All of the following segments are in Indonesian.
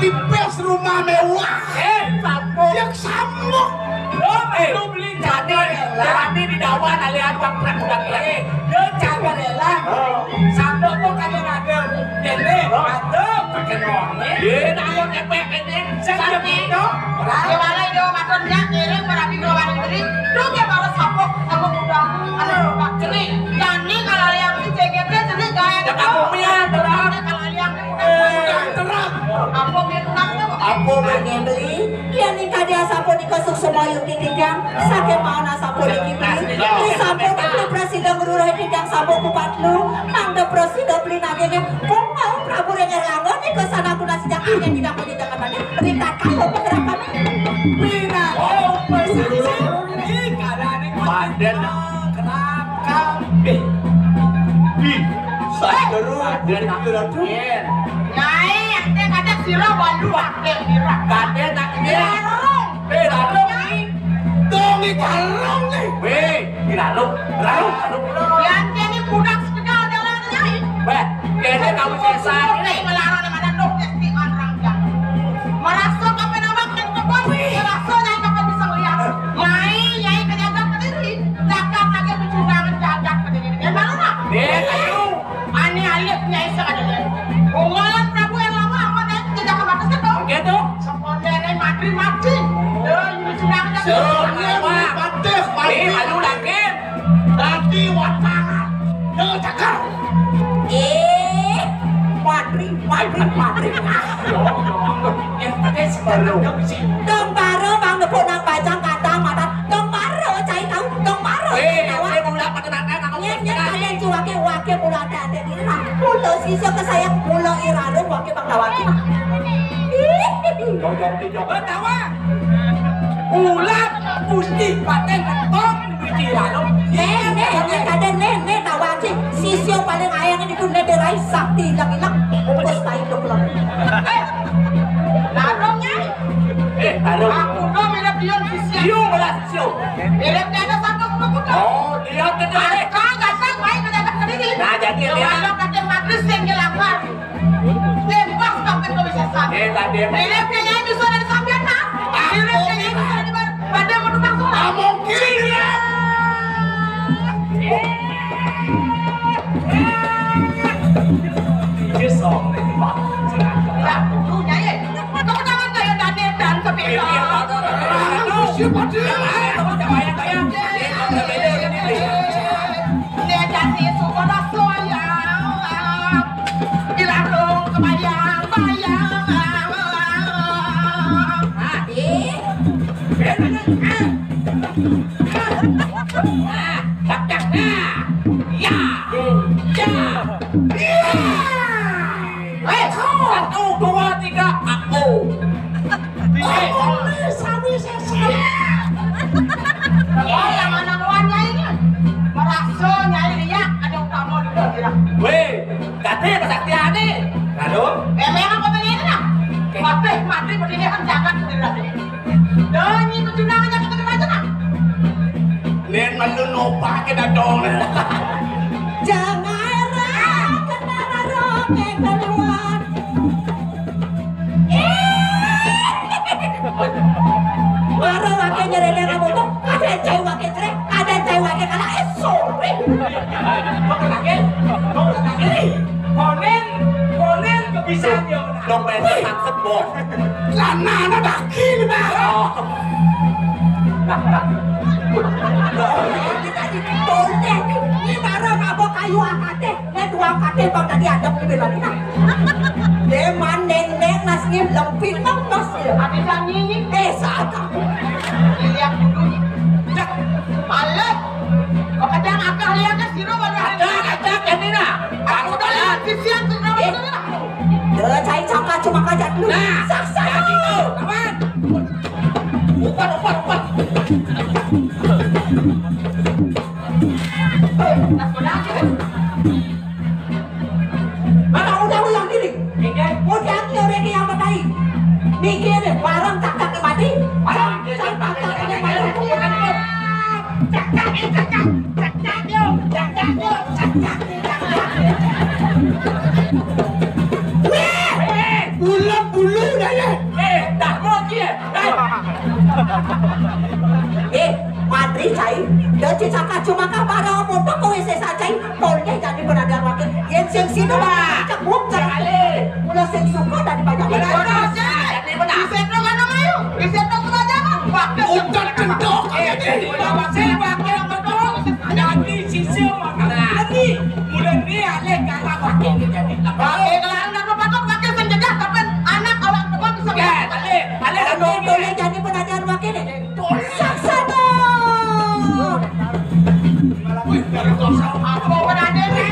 Pipes rumah mewah. Yang sambung. Lu beli jadi di dawan alian bang udah dia caga rela. Sambung tuh kagak ada. Jadi ada pakai nongnya. Dia nanggung epek ini. Saya itu. Gimana itu maksudnya kiri berapi keluar negeri. Lu kayak malah sambung udah ada udah ceri. Yani kalau yang di JGT jadi gaya. Kamu punya terang. Kalau yang udah terang. Apa beli? Dia nikah dia sapu nikah semua yuk tidang. Sakit mana sapu dikibli. Di sapu beli presiden berurai tidang sapu kupat lu. Mangga presiden beli nagenya. Kok mau Prabu Renger Langgon nikah sana kuna sejak ini tidak mau dijaga tadi. Berikan kamu penggerakan. Bina. Oh, ini keadaan badan kerap kambing. Saya terus dan Nyai, ente kadang sirah walu wakil sirah. Kadang tak dirarung. Dong ikarung nih. Dirarung. Yang ini budak sepeda jalan Nyai. Kayaknya kamu selesai. Ini melarang di mana dong jadi orang yang merasa kapan abang dan kebun. Merasa Nyai kapan bisa melihat. Nyai kejagaan berdiri. Takkan lagi mencoba menjaga berdiri. Gimana nak? Ayo. Aneh alif Nyai sekadar. Umalan Prabu yang lama amat ya tidak kebatas kan dong? Gitu. Sepondennya mati. Ini sedang mati. Aduh lagi. Tadi watangan. Cakar. Mati. Yang pakai sebaru. Dong baru bang nepuk nang bajang kata mata. Dong baru cai tahu. Dong baru. Saya mula pada nangka. Kalian wake mula ada di rumah. Mula sisa kesayang mula irado wake bang dawaki. Jom tawa. Ulat pusti paten ketok di irado. Nih dawaki. Sisio paling ayang ini kuda derai sakti hilang. Bungkus tayo do pulang. Larongnya. Halo. Aku dong mirip dia sisio. Sisio. Mirip dia ada satu kuda. Oh, dia kedai. Nah jadi dia kalau kata matris yang gelapar lepas sampai kau bisa sampai miliknya itu sudah di samping nak miliknya itu sudah di pada menumpang semua mungkin ya jesok ya tujuhnya ya kau jangan kayak dan sepeda siapa dia jadi suka dilarung kebayang satu dua tiga aku yang mana luarnya ini merasa nyai dia ada utama di dalam. Weh, katanya kesaktian nih. Lalu? Memang apa begini nak? Mati berdiri kan jangan sendiri. Dan ini kecurangannya kita aja nak. Nen malu nopak kita dong. Jangan kenara roke keluar. Baru wakil nyerene kamu tuh ada cewek wakil trek, ada cewek wakil kalah sore. Konen kebiasaan yo. Dompetnya maksud bos. Lana ada dakil bah. Kita ditoleh ini baru ngabok kayu akate, dua akate bang tadi ada lebih lagi nak. Deman neng nasib lempit mas. Habis yang ini saat aku. Lihat dulu. Malah. Kau kadang Ada ini nah. Aku jalan. Saya cakap cuma kacat dulu. Nah, saksa itu. Kawan. Umpan. Mana udah ulang diri. Udah udah yang matai. Mikir deh, barang cakap mati. Barang cakap Bulu dah ya. Tak mau dia. Madri cai, dan cakap cuma kabar mau pakai saya cai, tolnya jadi penadar wakil. Yang sing sini mah cakap cakale. Mula sing suka dan banyak orang. Jadi benar. Isetno kan mayu, isetno saja kan. Bukan cendok. Saya pakai betul. Jadi sisi makanan. Mulai ni alih kalau pakai jadi. Pakai kalau nak pakai penjaga, tapi anak awak semua bisa. Alih Tolnya jadi penadar wakil. Saksa apa penadar ini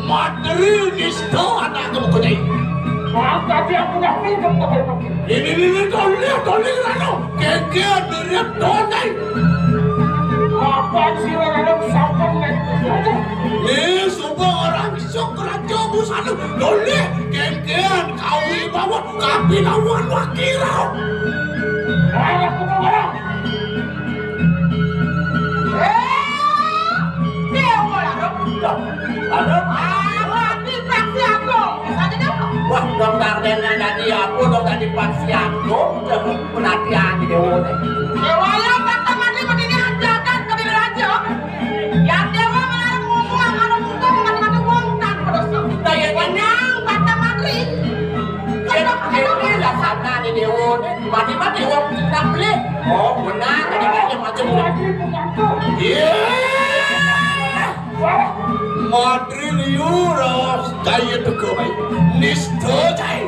Madri nisto anak kamu kau tadi aku dah pinjam tak ini tolong rano kegiatan diriap donai apa sih orang sampai ni semua orang sok raja busana tolong kegiatan kau bawa kapilawan wakirau aku orang ada wah dokter dan jadi aku dokter di paksi aku penatian di dewa Dewa yang kata mandi begini aja kan kami raja yang dewa melarang ngomong ada untung mati-mati uang tak berdosa daya yang kata mandi ini lah sana di dewa mati-mati uang tidak beli oh benar tadi macam lagi iya Madri liuras daya tegawai nisto jai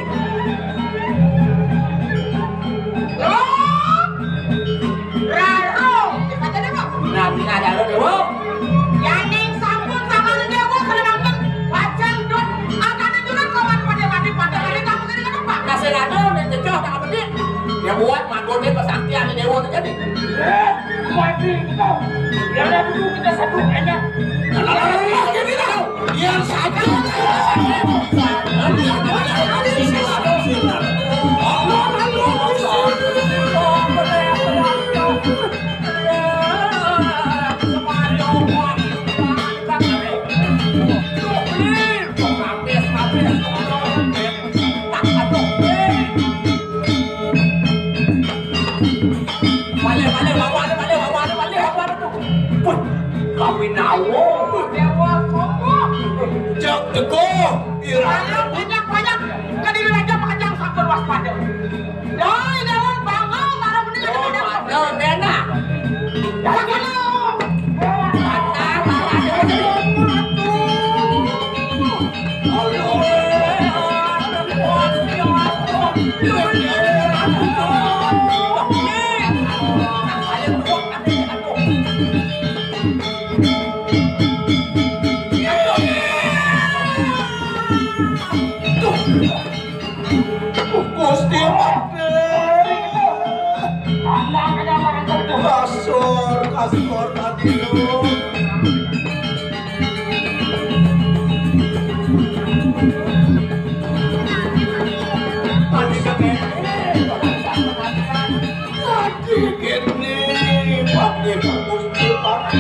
Raro kata dewa nabi ada lo dewa yang sambut sama dewa kalau nonton wajang dot akan juga kawan pada pada hari kamu sini ke depan kasih rado dan jejak tak apa dia ya buat magonnya kesaktian di dewa terjadi Madri kita ya ada dulu kita satu enak yang satu winawo. Dewa sombong. Cek teguh. Ayo banyak kadiri raja makajang sabar waspada. Doi dalam bangau marah bening ada pada. Padel dena. Gusti kasur tadi lu. Tadi gini, Gusti Pak.